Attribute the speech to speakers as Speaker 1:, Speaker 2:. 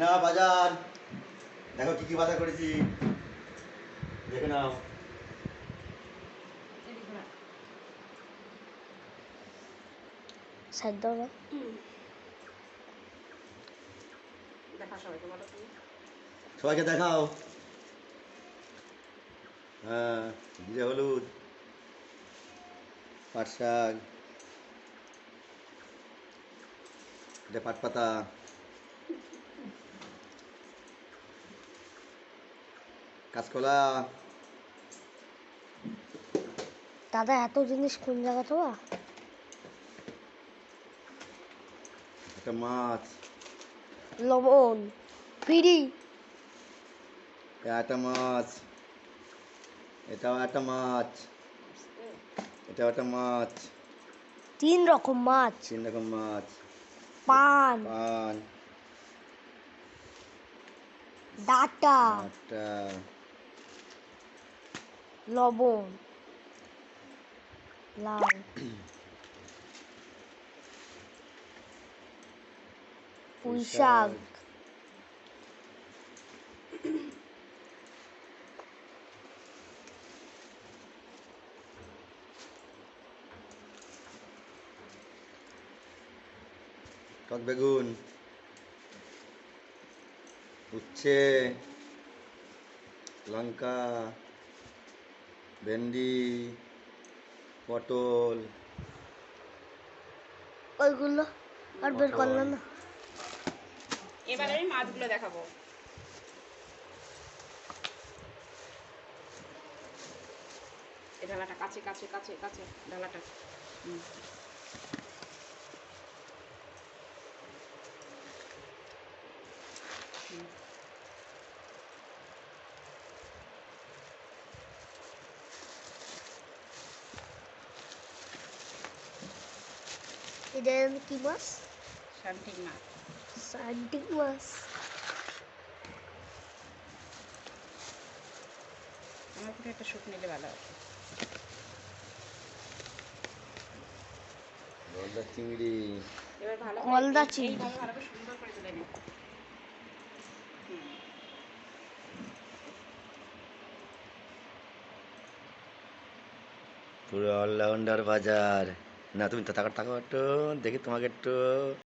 Speaker 1: না বাজার দেখো কি কি বাজার করেছি, দেখে নাও।
Speaker 2: সাইড দাও না।
Speaker 1: সবাইকে দেখাও। হ্যাঁ, জিরে হলুদ, পাট শাক, এটা পাট পাতা, কাঁচকলা,
Speaker 2: দাদা এত জিনিস কোন জায়গা তো?
Speaker 1: একটা মাছ,
Speaker 2: লবণ ফ্রি।
Speaker 1: একটা মাছ, এটাও একটা মাছ, এটাও একটা মাছ,
Speaker 2: 3 রকম মাছ।
Speaker 1: 3 রকম মাছ,
Speaker 2: পান,
Speaker 1: পান,
Speaker 2: ডাটা,
Speaker 1: ডাঁটা,
Speaker 2: লবণ, লাউ, পুঁই শাক,
Speaker 1: টক বেগুন, উচ্ছে, লঙ্কা, ভেন্ডি, পটল,
Speaker 2: ওইগুলো আর বের করলো
Speaker 1: মটন।
Speaker 2: না।
Speaker 3: এবার আমি মাছগুলো দেখাবো। এই ডালাটা কাছে কাছে কাছে কাছে ডালাটা।
Speaker 2: এটা কি মাছ?
Speaker 3: শান্তির মাছ।
Speaker 2: সান্টিক মাছ।
Speaker 3: আমার করে একটা শুক নিলে ভালো হবে।
Speaker 1: গলদা চিংড়ি,
Speaker 3: এবার ভালো
Speaker 2: গলদা
Speaker 3: করে
Speaker 2: চিংড়ি।
Speaker 3: এইভাবে ভালো করে সুন্দর করে তুলে নিই।
Speaker 1: পুরো অলরাউন্ডার বাজার। না তুমি তো তাকাও তাকাও একটু দেখি তোমাকে একটু।